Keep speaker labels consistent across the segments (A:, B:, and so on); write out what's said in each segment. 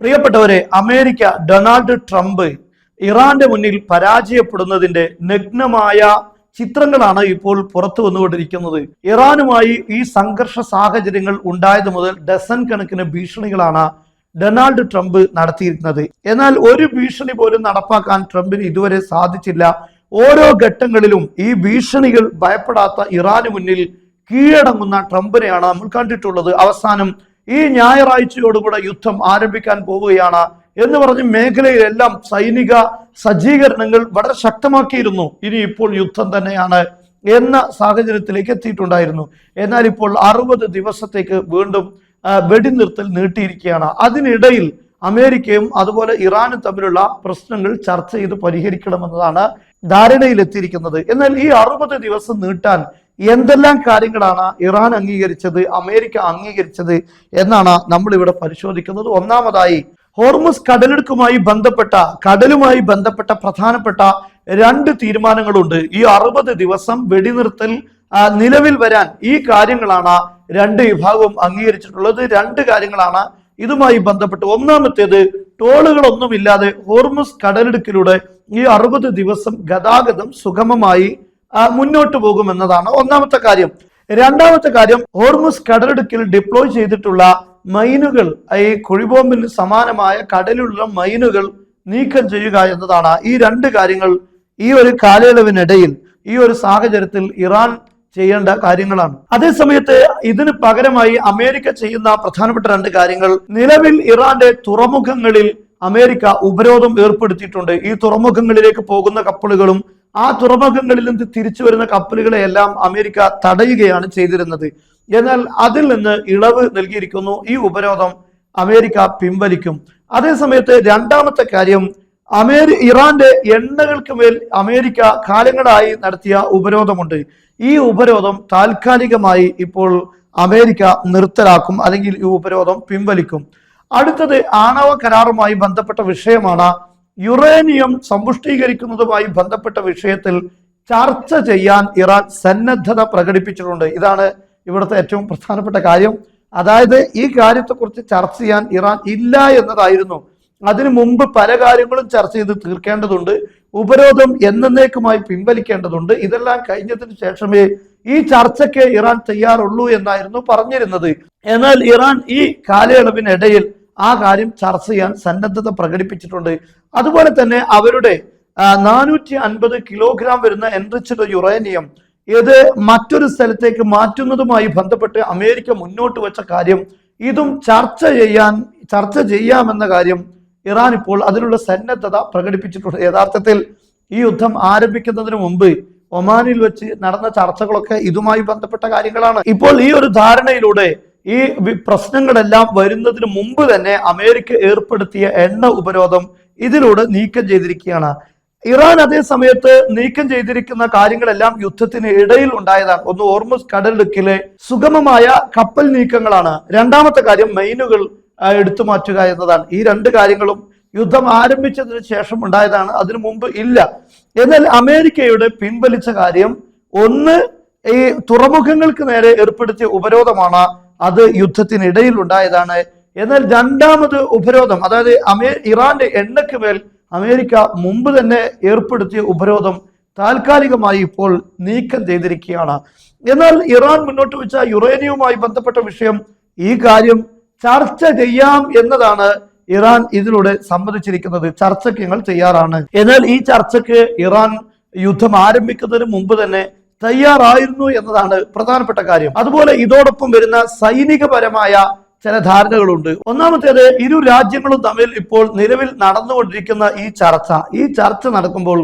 A: പ്രിയപ്പെട്ടവരെ, America Donald Trump ഇറാന്റെ മുന്നിൽ പരാജയപ്പെടുന്നതിന്റെ നഗ്നമായ ചിത്രങ്ങളാണ് ഇപ്പോൾ പുറത്തു വന്നുകൊണ്ടിരിക്കുന്നത്. ഇറാനുമായി ഈ സംഘർഷ സാഹചര്യങ്ങൾ ഉണ്ടായത് മുതൽ ഡസൻ കണക്കിന് ഭീഷണികളാണ് ഡൊണാൾഡ് ട്രംപ് നടത്തിയിരുന്നത്. എന്നാൽ ഒരു ഭീഷണി പോലും നടപ്പാക്കാൻ ട്രംപിന് ഇതുവരെ സാധിച്ചില്ല. ഓരോ ഘട്ടങ്ങളിലും ഈ ഭീഷണികൾ ഭയപ്പെടാത്ത ഇറാന് മുന്നിൽ കീഴടങ്ങുന്ന ട്രംപിനെയാണ് നമ്മൾ കണ്ടിട്ടുള്ളത്. അവസാനം ഈ ഞായറാഴ്ചയോടുകൂടെ യുദ്ധം ആരംഭിക്കാൻ പോവുകയാണ് എന്ന് പറഞ്ഞ് മേഖലയിലെല്ലാം സൈനിക സജ്ജീകരണങ്ങൾ വളരെ ശക്തമാക്കിയിരുന്നു. ഇനി ഇപ്പോൾ യുദ്ധം തന്നെയാണ് എന്ന സാഹചര്യത്തിലേക്ക് എത്തിയിട്ടുണ്ടായിരുന്നു. എന്നാൽ ഇപ്പോൾ 60 ദിവസത്തേക്ക് വീണ്ടും വെടിനിർത്തൽ നീട്ടിയിരിക്കുകയാണ്. അതിനിടയിൽ അമേരിക്കയും അതുപോലെ ഇറാനും തമ്മിലുള്ള പ്രശ്നങ്ങൾ ചർച്ച ചെയ്ത് പരിഹരിക്കണമെന്നതാണ് ധാരണയിലെത്തിയിരിക്കുന്നത്. എന്നാൽ ഈ 60 ദിവസം നീട്ടാൻ എന്തെല്ലാം കാര്യങ്ങളാണ് ഇറാൻ അംഗീകരിച്ചത്, അമേരിക്ക അംഗീകരിച്ചത് എന്നാണ് നമ്മൾ ഇവിടെ പരിശോധിക്കുന്നത്. ഒന്നാമതായി, ഹോർമുസ് കടലുമായി ബന്ധപ്പെട്ട പ്രധാനപ്പെട്ട 2 തീരുമാനങ്ങളുണ്ട്. ഈ 60 ദിവസം വെടിനിർത്തൽ നിലവിൽ വരാൻ ഈ കാര്യങ്ങളാണ് 2 വിഭാഗവും അംഗീകരിച്ചിട്ടുള്ളത്. 2 കാര്യങ്ങളാണ് ഇതുമായി ബന്ധപ്പെട്ട്. ഒന്നാമത്തേത്, ടോളുകളൊന്നുമില്ലാതെ ഹോർമുസ് കടലിടുക്കിലൂടെ ഈ 60 ദിവസം ഗതാഗതം സുഗമമായി മുന്നോട്ട് പോകുമെന്നതാണ് ഒന്നാമത്തെ കാര്യം. രണ്ടാമത്തെ കാര്യം, ഹോർമുസ് കടലിടുക്കിൽ ഡിപ്ലോയ് ചെയ്തിട്ടുള്ള മൈനുകൾ, ഈ കുഴിബോംബിന് സമാനമായ കടലിലുള്ള മൈനുകൾ നീക്കം ചെയ്യുക എന്നതാണ്. ഈ 2 കാര്യങ്ങൾ ഈ ഒരു കാലയളവിനിടയിൽ ഈ ഒരു സാഹചര്യത്തിൽ ഇറാൻ ചെയ്യേണ്ട കാര്യങ്ങളാണ്. അതേസമയത്ത് ഇതിന് പകരമായി അമേരിക്ക ചെയ്യുന്ന പ്രധാനപ്പെട്ട 2 കാര്യങ്ങൾ, നിലവിൽ ഇറാന്റെ തുറമുഖങ്ങളിൽ അമേരിക്ക ഉപരോധം ഏർപ്പെടുത്തിയിട്ടുണ്ട്. ഈ തുറമുഖങ്ങളിലേക്ക് പോകുന്ന കപ്പലുകളും ആ തുറമുഖങ്ങളിൽ നിന്ന് തിരിച്ചു വരുന്ന കപ്പലുകളെയെല്ലാം അമേരിക്ക തടയുകയാണ് ചെയ്തിരുന്നത്. എന്നാൽ അതിൽ നിന്ന് ഇളവ് നൽകിയിരിക്കുന്നു. ഈ ഉപരോധം അമേരിക്ക പിൻവലിക്കും. അതേസമയത്ത് രണ്ടാമത്തെ കാര്യം, ഇറാന്റെ എണ്ണകൾക്ക് മേൽ അമേരിക്ക കാലങ്ങളായി നടത്തിയ ഉപരോധമുണ്ട്. ഈ ഉപരോധം താൽക്കാലികമായി ഇപ്പോൾ അമേരിക്ക നിർത്തലാക്കും, അല്ലെങ്കിൽ ഈ ഉപരോധം പിൻവലിക്കും. അടുത്തത് ആണവ കരാറുമായി ബന്ധപ്പെട്ട വിഷയമാണ്. യുറേനിയം സമ്പുഷ്ടീകരിക്കുന്നതുമായി ബന്ധപ്പെട്ട വിഷയത്തിൽ ചർച്ച ചെയ്യാൻ ഇറാൻ സന്നദ്ധത പ്രകടിപ്പിച്ചിട്ടുണ്ട്. ഇതാണ് ഇവിടുത്തെ ഏറ്റവും പ്രധാനപ്പെട്ട കാര്യം. അതായത് ഈ കാര്യത്തെക്കുറിച്ച് ചർച്ച ചെയ്യാൻ ഇറാൻ ഇല്ല എന്നതായിരുന്നു. അതിനു മുമ്പ് പല കാര്യങ്ങളും ചർച്ച ചെയ്ത് തീർക്കേണ്ടതുണ്ട്. ഉപരോധം എന്നേക്കുമായി പിൻവലിക്കേണ്ടതുണ്ട്. ഇതെല്ലാം കഴിഞ്ഞതിന് ശേഷമേ ഈ ചർച്ചയ്ക്ക് ഇറാൻ തയ്യാറുള്ളൂ എന്നായിരുന്നു പറഞ്ഞിരുന്നത്. എന്നാൽ ഇറാൻ ഈ കാലയളവിനിടയിൽ ആ കാര്യം ചർച്ച ചെയ്യാൻ സന്നദ്ധത പ്രകടിപ്പിച്ചിട്ടുണ്ട്. അതുപോലെ തന്നെ അവരുടെ 450 കിലോഗ്രാം വരുന്ന എൻറിച്ച്ഡ് യുറേനിയം ഇത് മറ്റൊരു സ്ഥലത്തേക്ക് മാറ്റുന്നതുമായി ബന്ധപ്പെട്ട് അമേരിക്ക മുന്നോട്ട് വെച്ച കാര്യം, ഇതും ചർച്ച ചെയ്യാമെന്ന കാര്യം ഇറാൻ ഇപ്പോൾ അതിനുള്ള സന്നദ്ധത പ്രകടിപ്പിച്ചിട്ടുണ്ട്. യഥാർത്ഥത്തിൽ ഈ യുദ്ധം ആരംഭിക്കുന്നതിന് മുമ്പ് ഒമാനിൽ വെച്ച് നടന്ന ചർച്ചകളൊക്കെ ഇതുമായി ബന്ധപ്പെട്ട കാര്യങ്ങളാണ്. ഇപ്പോൾ ഈ ഒരു ധാരണയിലൂടെ ഈ പ്രശ്നങ്ങളെല്ലാം വരുന്നതിന് മുമ്പ് തന്നെ അമേരിക്ക ഏർപ്പെടുത്തിയ എണ്ണ ഉപരോധം ഇതിലൂടെ നീക്കം ചെയ്തിരിക്കുകയാണ്. ഇറാൻ അതേ സമയത്ത് നീക്കം ചെയ്തിരിക്കുന്ന കാര്യങ്ങളെല്ലാം യുദ്ധത്തിന് ഇടയിൽ ഉണ്ടായതാണ്. ഒന്ന്, ഹോർമുസ് കടലിടുക്കിലെ സുഗമമായ കപ്പൽ നീക്കങ്ങളാണ്. രണ്ടാമത്തെ കാര്യം, മൈനുകൾ എടുത്തു മാറ്റുക എന്നതാണ്. ഈ 2 കാര്യങ്ങളും യുദ്ധം ആരംഭിച്ചതിന് ശേഷം ഉണ്ടായതാണ്, അതിനു മുമ്പ് ഇല്ല. എന്നാൽ അമേരിക്കയുടെ പിൻവലിച്ച കാര്യം, ഒന്ന്, ഈ തുറമുഖങ്ങൾക്ക് നേരെ ഏർപ്പെടുത്തിയ ഉപരോധമാണ്. അത് യുദ്ധത്തിനിടയിൽ ഉണ്ടായതാണ്. എന്നാൽ രണ്ടാമത് ഉപരോധം, അതായത് ഇറാന്റെ എണ്ണയ്ക്ക് മേൽ അമേരിക്ക മുമ്പ് തന്നെ ഏർപ്പെടുത്തിയ ഉപരോധം താൽക്കാലികമായി ഇപ്പോൾ നീക്കം ചെയ്തിരിക്കുകയാണ്. എന്നാൽ ഇറാൻ മുന്നോട്ട് വെച്ച യുറേനിയവുമായി ബന്ധപ്പെട്ട വിഷയം, ഈ കാര്യം ചർച്ച ചെയ്യാം എന്നതാണ് ഇറാൻ ഇതിലൂടെ സമ്മതിച്ചിരിക്കുന്നത്. ചർച്ചയ്ക്ക് ഞങ്ങൾ തയ്യാറാണ്. എന്നാൽ ഈ ചർച്ചയ്ക്ക് ഇറാൻ യുദ്ധം ആരംഭിക്കുന്നതിന് മുമ്പ് തന്നെ തയ്യാറായിരുന്നു എന്നതാണ് പ്രധാനപ്പെട്ട കാര്യം. അതുപോലെ ഇതോടൊപ്പം വരുന്ന സൈനികപരമായ ചില ധാരണകളുണ്ട്. ഒന്നാമത്തേത്, 2 രാജ്യങ്ങളും തമ്മിൽ ഇപ്പോൾ നിലവിൽ നടന്നുകൊണ്ടിരിക്കുന്ന ഈ ചർച്ച നടക്കുമ്പോൾ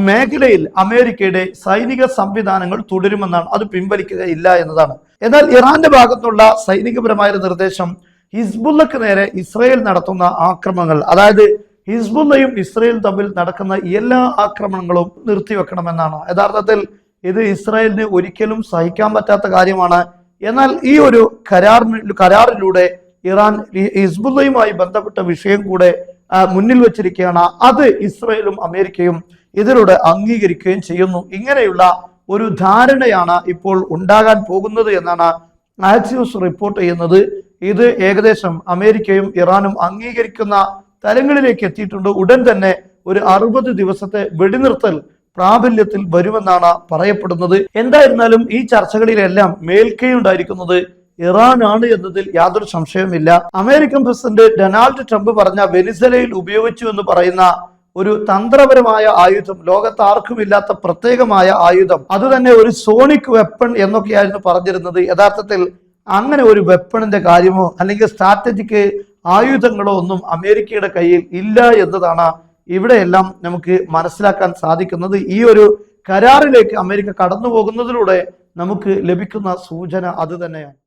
A: മേഖലയിൽ അമേരിക്കയുടെ സൈനിക സംവിധാനങ്ങൾ തുടരുമെന്നാണ്, അത് പിൻവലിക്കുകയില്ല എന്നതാണ്. എന്നാൽ ഇറാന്റെ ഭാഗത്തുള്ള സൈനികപരമായ നിർദ്ദേശം, ഹിസ്ബുള്ളക്ക് നേരെ ഇസ്രയേൽ നടത്തുന്ന ആക്രമണങ്ങൾ, അതായത് ഹിസ്ബുള്ളയും ഇസ്രയേലും തമ്മിൽ നടക്കുന്ന എല്ലാ ആക്രമണങ്ങളും നിർത്തിവെക്കണമെന്നാണ്. യഥാർത്ഥത്തിൽ ഇത് ഇസ്രായേലിന് ഒരിക്കലും സഹിക്കാൻ പറ്റാത്ത കാര്യമാണ്. എന്നാൽ ഈ ഒരു കരാറിലൂടെ ഇറാൻ ഹിസ്ബുള്ളയുമായി ബന്ധപ്പെട്ട വിഷയം കൂടെ മുന്നിൽ വെച്ചിരിക്കുകയാണ്. അത് ഇസ്രായേലും അമേരിക്കയും ഇതിലൂടെ അംഗീകരിക്കുകയും ചെയ്യുന്നു. ഇങ്ങനെയുള്ള ഒരു ധാരണയാണ് ഇപ്പോൾ ഉണ്ടാകാൻ പോകുന്നത് എന്നാണ് ആക്സിയോസ് റിപ്പോർട്ട് ചെയ്യുന്നത് ഇത് ഏകദേശം അമേരിക്കയും ഇറാനും അംഗീകരിക്കുന്ന തലങ്ങളിലേക്ക് എത്തിയിട്ടുണ്ട്. ഉടൻ തന്നെ ഒരു 60 ദിവസത്തെ വെടിനിർത്തൽ പ്രാബല്യത്തിൽ വരുമെന്നാണ് പറയപ്പെടുന്നത്. എന്തായിരുന്നാലും ഈ ചർച്ചകളിലെല്ലാം മേൽക്കൈ ഉണ്ടായിരിക്കുന്നത് ഇറാനാണ് എന്നതിൽ യാതൊരു സംശയവുമില്ല. അമേരിക്കൻ പ്രസിഡന്റ് ഡൊണാൾഡ് ട്രംപ് പറഞ്ഞ വെനിസ്വലയിൽ ഉപയോഗിച്ചു എന്ന് പറയുന്ന ഒരു തന്ത്രപരമായ ആയുധം, ലോകത്ത് ആർക്കുമില്ലാത്ത പ്രത്യേകമായ ആയുധം, അതുതന്നെ ഒരു സോണിക് വെപ്പൺ എന്നൊക്കെയായിരുന്നു പറഞ്ഞിരുന്നത്. യഥാർത്ഥത്തിൽ അങ്ങനെ ഒരു വെപ്പണിന്റെ കാര്യമോ അല്ലെങ്കിൽ സ്ട്രാറ്റജിക് ആയുധങ്ങളോ ഒന്നും അമേരിക്കയുടെ കയ്യിൽ ഇല്ല എന്നതാണ് ഇവിടെയെല്ലാം നമുക്ക് മനസ്സിലാക്കാൻ സാധിക്കുന്നത്. ഈ ഒരു കരാറിലേക്ക് അമേരിക്ക കടന്നു പോകുന്നതിലൂടെ നമുക്ക് ലഭിക്കുന്ന സൂചന അത് തന്നെയാണ്.